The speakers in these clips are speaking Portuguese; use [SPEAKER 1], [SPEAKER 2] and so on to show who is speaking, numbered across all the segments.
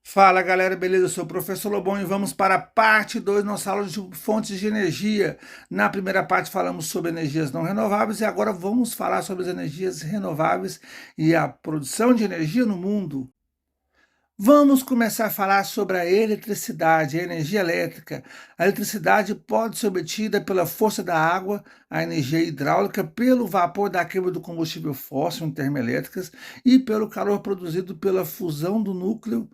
[SPEAKER 1] Fala galera, beleza? Eu sou o professor Lobão e vamos para a parte 2 da nossa aula de fontes de energia. Na primeira parte falamos sobre energias não renováveis e agora vamos falar sobre as energias renováveis e a produção de energia no mundo. Vamos começar a falar sobre a eletricidade, a energia elétrica. A eletricidade pode ser obtida pela força da água, a energia hidráulica, pelo vapor da queima do combustível fóssil em termoelétricas e pelo calor produzido pela fusão do núcleo,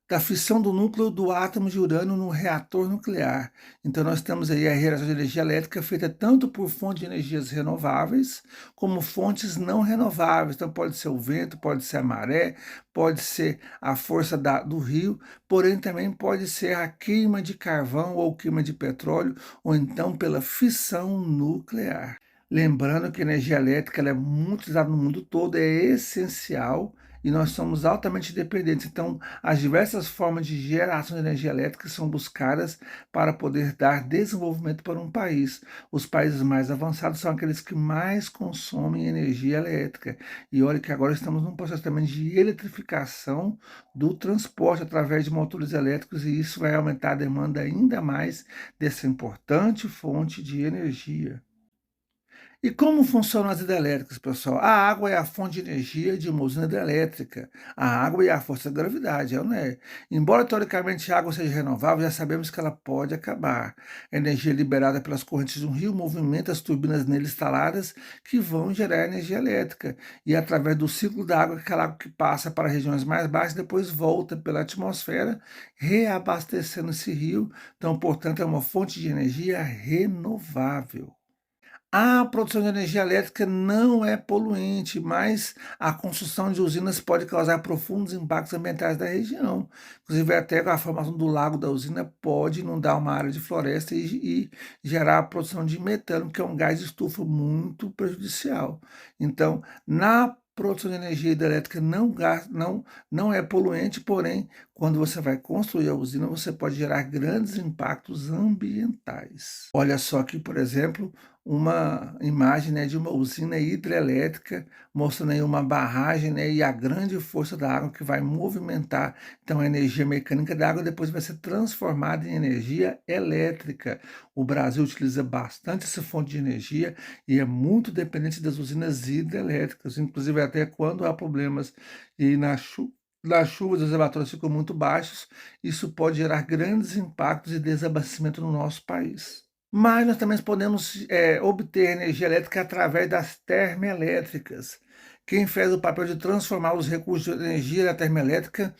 [SPEAKER 1] da fissão do núcleo do átomo de urânio no reator nuclear. Então nós temos aí a geração de energia elétrica feita tanto por fontes de energias renováveis, como fontes não renováveis. Então pode ser o vento, pode ser a maré, pode ser a força do rio, porém também pode ser a queima de carvão ou queima de petróleo, ou então pela fissão nuclear. Lembrando que a energia elétrica ela é muito usada no mundo todo, é essencial e nós somos altamente dependentes. Então, as diversas formas de geração de energia elétrica são buscadas para poder dar desenvolvimento para um país. Os países mais avançados são aqueles que mais consomem energia elétrica. E olha que agora estamos num processo também de eletrificação do transporte através de motores elétricos e isso vai aumentar a demanda ainda mais dessa importante fonte de energia. E como funcionam as hidrelétricas, pessoal? A água é a fonte de energia de uma usina hidrelétrica. A água é a força da gravidade, não é? Embora teoricamente a água seja renovável, já sabemos que ela pode acabar. A energia liberada pelas correntes de um rio movimenta as turbinas nele instaladas que vão gerar energia elétrica. E através do ciclo da água, aquela água que passa para regiões mais baixas, depois volta pela atmosfera, reabastecendo esse rio. Então, portanto, é uma fonte de energia renovável. A produção de energia elétrica não é poluente, mas a construção de usinas pode causar profundos impactos ambientais da região. Inclusive, até a formação do lago da usina pode inundar uma área de floresta e gerar a produção de metano, que é um gás de estufa muito prejudicial. Então, na produção de energia hidrelétrica não é poluente, porém, quando você vai construir a usina, você pode gerar grandes impactos ambientais. Olha só aqui, por exemplo, uma imagem, né, de uma usina hidrelétrica, mostrando aí uma barragem, né, e a grande força da água que vai movimentar, então, a energia mecânica da água depois vai ser transformada em energia elétrica. O Brasil utiliza bastante essa fonte de energia e é muito dependente das usinas hidrelétricas, inclusive até quando há problemas e nas chuvas, os reservatórios ficam muito baixos, isso pode gerar grandes impactos e desabastecimento no nosso país. Mas nós também podemos obter energia elétrica através das termoelétricas. Quem faz o papel de transformar os recursos de energia da termoelétrica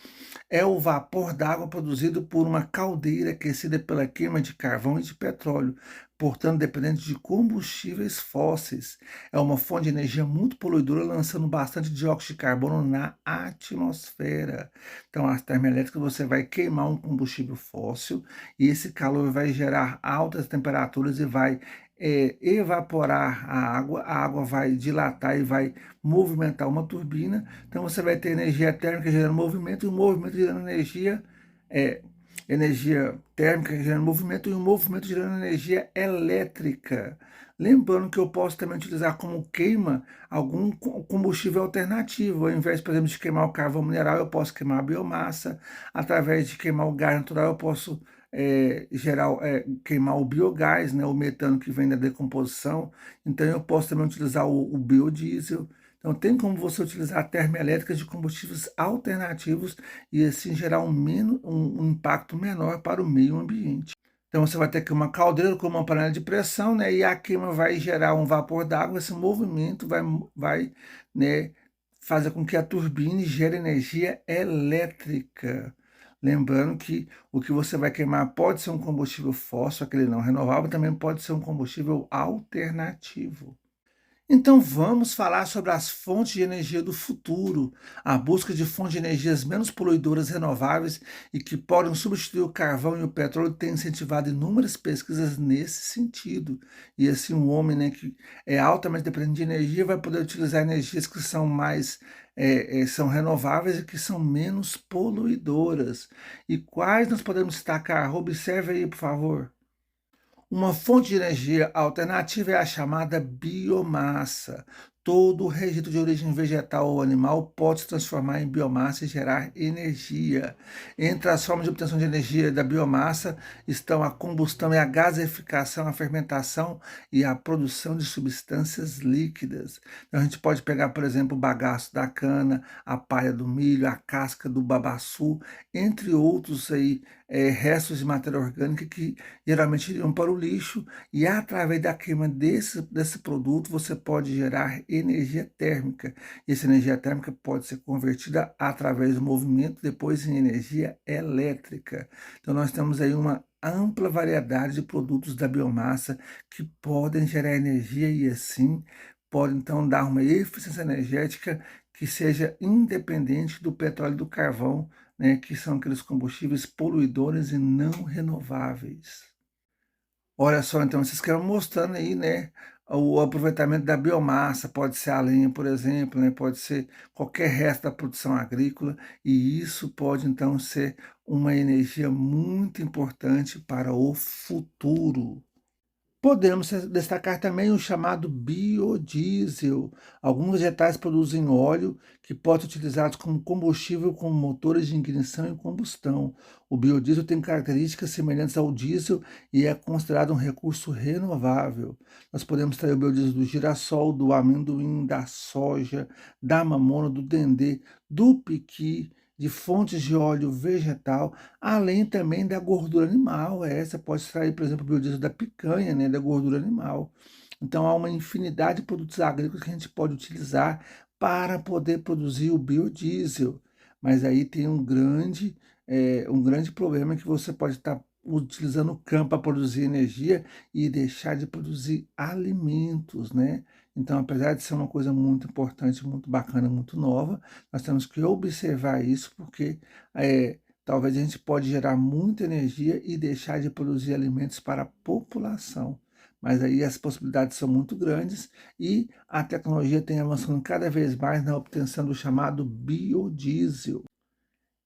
[SPEAKER 1] é o vapor d'água produzido por uma caldeira aquecida pela queima de carvão e de petróleo, portanto dependente de combustíveis fósseis. É uma fonte de energia muito poluidora, lançando bastante dióxido de carbono na atmosfera. Então, as termoelétricas você vai queimar um combustível fóssil e esse calor vai gerar altas temperaturas e vai evaporar a água vai dilatar e vai movimentar uma turbina, então você vai ter energia térmica gerando movimento e o movimento gerando é, energia térmica gerando movimento e o movimento gerando energia elétrica. Lembrando que eu posso também utilizar como queima algum combustível alternativo. Ao invés, por exemplo, de queimar o carvão mineral, eu posso queimar a biomassa. Através de queimar o gás natural, eu posso queimar o biogás, né, o metano que vem da decomposição. Então, eu posso também utilizar o biodiesel. Então, tem como você utilizar termoelétricas de combustíveis alternativos e assim gerar um impacto menor para o meio ambiente. Então, você vai ter aqui uma caldeira com uma panela de pressão, né? E a queima vai gerar um vapor d'água. Esse movimento vai, né, fazer com que a turbine gere energia elétrica. Lembrando que o que você vai queimar pode ser um combustível fóssil, aquele não renovável, também pode ser um combustível alternativo. Então vamos falar sobre as fontes de energia do futuro, a busca de fontes de energias menos poluidoras renováveis e que podem substituir o carvão e o petróleo tem incentivado inúmeras pesquisas nesse sentido. E assim um homem, né, que é altamente dependente de energia vai poder utilizar energias que são são renováveis e que são menos poluidoras. E quais nós podemos destacar? Observe aí, por favor. Uma fonte de energia alternativa é a chamada biomassa. Todo rejeito de origem vegetal ou animal pode se transformar em biomassa e gerar energia. Entre as formas de obtenção de energia da biomassa estão a combustão e a gaseificação, a fermentação e a produção de substâncias líquidas. Então, a gente pode pegar, por exemplo, o bagaço da cana, a palha do milho, a casca do babaçu, entre outros aí, restos de matéria orgânica que geralmente iriam para o lixo, e através da queima desse produto você pode gerar energia térmica. E essa energia térmica pode ser convertida através do movimento depois em energia elétrica. Então nós temos aí uma ampla variedade de produtos da biomassa que podem gerar energia e assim podem então dar uma eficiência energética que seja independente do petróleo e do carvão, né, que são aqueles combustíveis poluidores e não renováveis. Olha só, então, vocês querem mostrando aí, né, o aproveitamento da biomassa, pode ser a lenha, por exemplo, né, pode ser qualquer resto da produção agrícola, e isso pode, então, ser uma energia muito importante para o futuro. Podemos destacar também o chamado biodiesel. Alguns vegetais produzem óleo que pode ser utilizado como combustível com motores de ignição e combustão. O biodiesel tem características semelhantes ao diesel e é considerado um recurso renovável. Nós podemos ter o biodiesel do girassol, do amendoim, da soja, da mamona, do dendê, do piqui, de fontes de óleo vegetal, além também da gordura animal. Você pode extrair, por exemplo, o biodiesel da picanha, né, da gordura animal. Então, há uma infinidade de produtos agrícolas que a gente pode utilizar para poder produzir o biodiesel. Mas aí tem um grande problema que você pode estar utilizando o campo para produzir energia e deixar de produzir alimentos, né? Então, apesar de ser uma coisa muito importante, muito bacana, muito nova, nós temos que observar isso porque talvez a gente pode gerar muita energia e deixar de produzir alimentos para a população. Mas aí as possibilidades são muito grandes e a tecnologia tem avançado cada vez mais na obtenção do chamado biodiesel.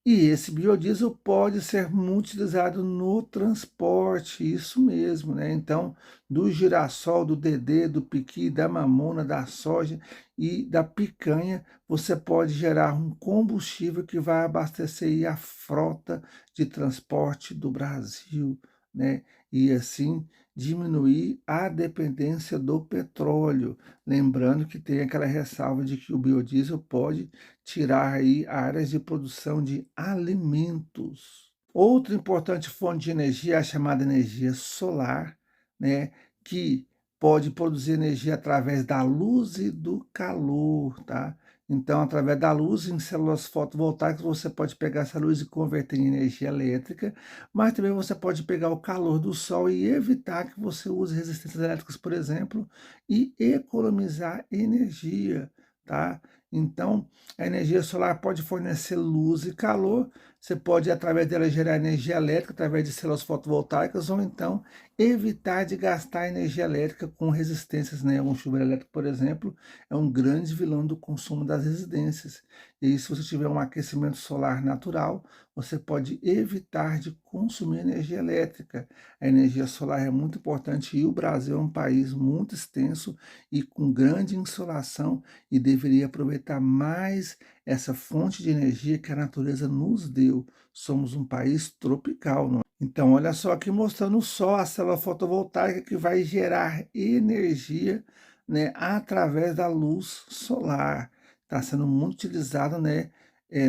[SPEAKER 1] E esse biodiesel pode ser muito utilizado no transporte, isso mesmo, né? Então, do girassol, do dedê, do piqui, da mamona, da soja e da picanha, você pode gerar um combustível que vai abastecer aí a frota de transporte do Brasil, né? E assim diminuir a dependência do petróleo. Lembrando que tem aquela ressalva de que o biodiesel pode tirar aí áreas de produção de alimentos. Outra importante fonte de energia é a chamada energia solar, né, que pode produzir energia através da luz e do calor, tá? Então, através da luz em células fotovoltaicas, você pode pegar essa luz e converter em energia elétrica, mas também você pode pegar o calor do sol e evitar que você use resistências elétricas, por exemplo, e economizar energia, tá? Então, a energia solar pode fornecer luz e calor, você pode, através dela, gerar energia elétrica através de células fotovoltaicas, ou então evitar de gastar energia elétrica com resistências, né? Um chuveiro elétrico, por exemplo, é um grande vilão do consumo das residências. E se você tiver um aquecimento solar natural, você pode evitar de consumir energia elétrica. A energia solar é muito importante e o Brasil é um país muito extenso e com grande insolação e deveria aproveitar mais essa fonte de energia que a natureza nos deu. Somos um país tropical, não é? Então, olha só aqui mostrando só a célula fotovoltaica que vai gerar energia, né, através da luz solar. Está sendo muito utilizado, né,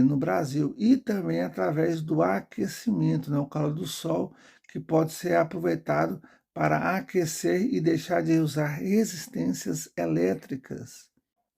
[SPEAKER 1] no Brasil. E também através do aquecimento, né, o calor do sol, que pode ser aproveitado para aquecer e deixar de usar resistências elétricas.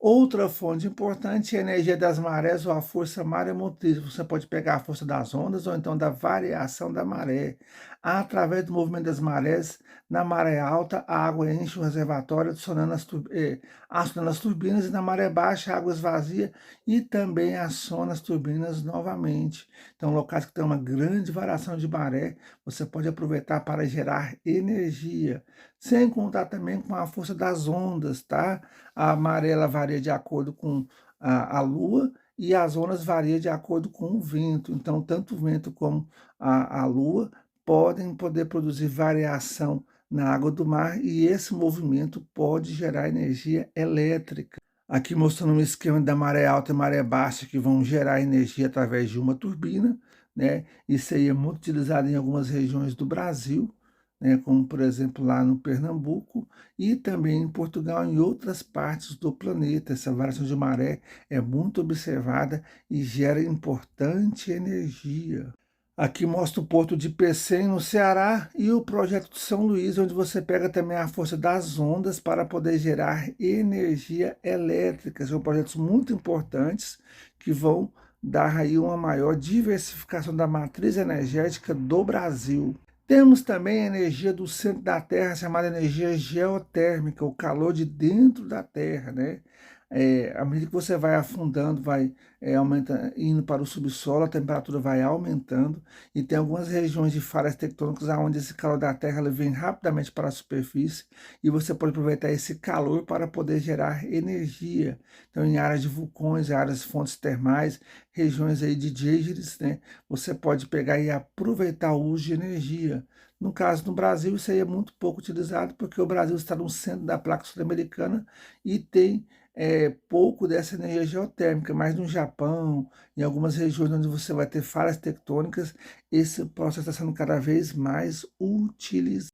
[SPEAKER 1] Outra fonte importante é a energia das marés ou a força maremotriz. Você pode pegar a força das ondas ou então da variação da maré. Através do movimento das marés, na maré alta, a água enche o reservatório, acionando as turbinas, e na maré baixa, a água esvazia e também aciona as turbinas novamente. Então, locais que têm uma grande variação de maré, você pode aproveitar para gerar energia. Sem contar também com a força das ondas, tá? A maré ela varia de acordo com a lua e as ondas variam de acordo com o vento. Então, tanto o vento como a lua podem produzir variação na água do mar e esse movimento pode gerar energia elétrica. Aqui mostrando um esquema da maré alta e maré baixa que vão gerar energia através de uma turbina, né? Isso aí é muito utilizado em algumas regiões do Brasil, né? Como por exemplo lá no Pernambuco e também em Portugal e em outras partes do planeta. Essa variação de maré é muito observada e gera importante energia. Aqui mostra o porto de Pecém, no Ceará, e o projeto de São Luís, onde você pega também a força das ondas para poder gerar energia elétrica. São projetos muito importantes que vão dar aí uma maior diversificação da matriz energética do Brasil. Temos também a energia do centro da Terra, chamada energia geotérmica, o calor de dentro da Terra, né? À medida que você vai afundando, vai indo para o subsolo, a temperatura vai aumentando e tem algumas regiões de falhas tectônicas onde esse calor da Terra ele vem rapidamente para a superfície e você pode aproveitar esse calor para poder gerar energia. Então, em áreas de vulcões, áreas de fontes termais, regiões aí de geyseres, né, você pode pegar e aproveitar o uso de energia. No caso do Brasil, isso aí é muito pouco utilizado porque o Brasil está no centro da placa sul-americana e tem pouco dessa energia geotérmica, mas no Japão, em algumas regiões onde você vai ter falhas tectônicas, esse processo está sendo cada vez mais utilizado.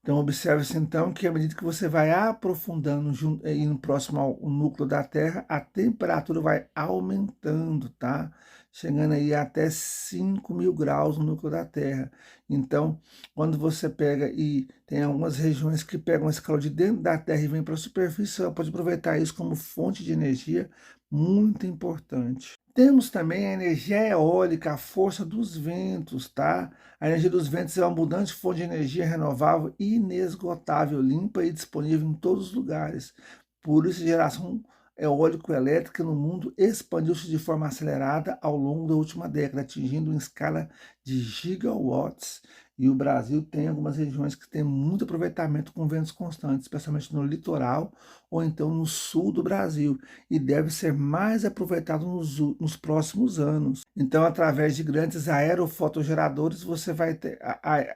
[SPEAKER 1] Então, observe-se então que à medida que você vai aprofundando, indo próximo ao núcleo da Terra, a temperatura vai aumentando, tá? Chegando aí até 5.000 graus no núcleo da Terra. Então, quando você pega e tem algumas regiões que pegam esse calor de dentro da Terra e vem para a superfície, você pode aproveitar isso como fonte de energia muito importante. Temos também a energia eólica, a força dos ventos, tá? A energia dos ventos é uma abundante fonte de energia renovável, inesgotável, limpa e disponível em todos os lugares. Por isso, a geração eólico-elétrica no mundo expandiu-se de forma acelerada ao longo da última década, atingindo em escala de gigawatts. E o Brasil tem algumas regiões que têm muito aproveitamento com ventos constantes, especialmente no litoral ou então no sul do Brasil, e deve ser mais aproveitado nos próximos anos. Então, através de grandes aerofotogeradores, você vai ter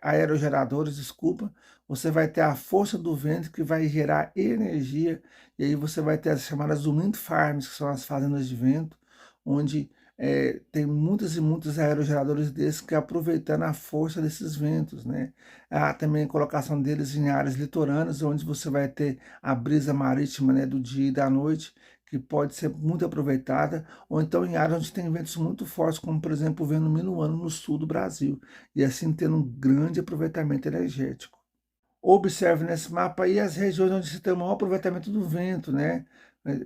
[SPEAKER 1] aerogeradores, desculpa, você vai ter a força do vento que vai gerar energia, e aí você vai ter as chamadas wind farms, que são as fazendas de vento, onde tem muitos e muitos aerogeradores desses que aproveitando a força desses ventos, né? Há também a colocação deles em áreas litorâneas, onde você vai ter a brisa marítima, né, do dia e da noite, que pode ser muito aproveitada, ou então em áreas onde tem ventos muito fortes, como por exemplo o vento minuano no sul do Brasil, e assim tendo um grande aproveitamento energético. Observe nesse mapa aí as regiões onde se tem o maior aproveitamento do vento, né?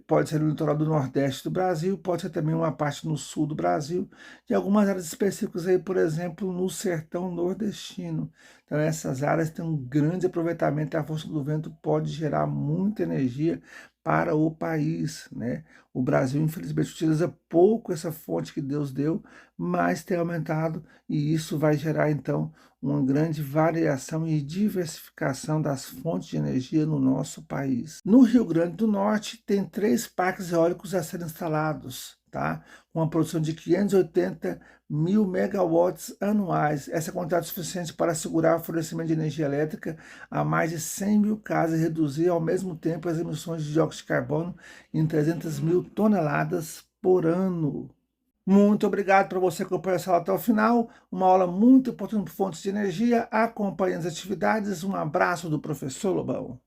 [SPEAKER 1] Pode ser no litoral do Nordeste do Brasil, pode ser também uma parte no sul do Brasil, e algumas áreas específicas aí, por exemplo, no sertão nordestino. Então essas áreas têm um grande aproveitamento e a força do vento pode gerar muita energia para o país, né? O Brasil, infelizmente, utiliza pouco essa fonte que Deus deu, mas tem aumentado e isso vai gerar, então, uma grande variação e diversificação das fontes de energia no nosso país. No Rio Grande do Norte, tem 3 parques eólicos a serem instalados, tá? Com uma produção de 580 mil megawatts anuais. Essa é quantidade suficiente para assegurar o fornecimento de energia elétrica a mais de 100 mil casas e reduzir ao mesmo tempo as emissões de dióxido de carbono em 300 mil toneladas por ano. Muito obrigado por você acompanhar essa aula até o final. Uma aula muito importante para fontes de energia. Acompanhe as atividades. Um abraço do professor Lobão.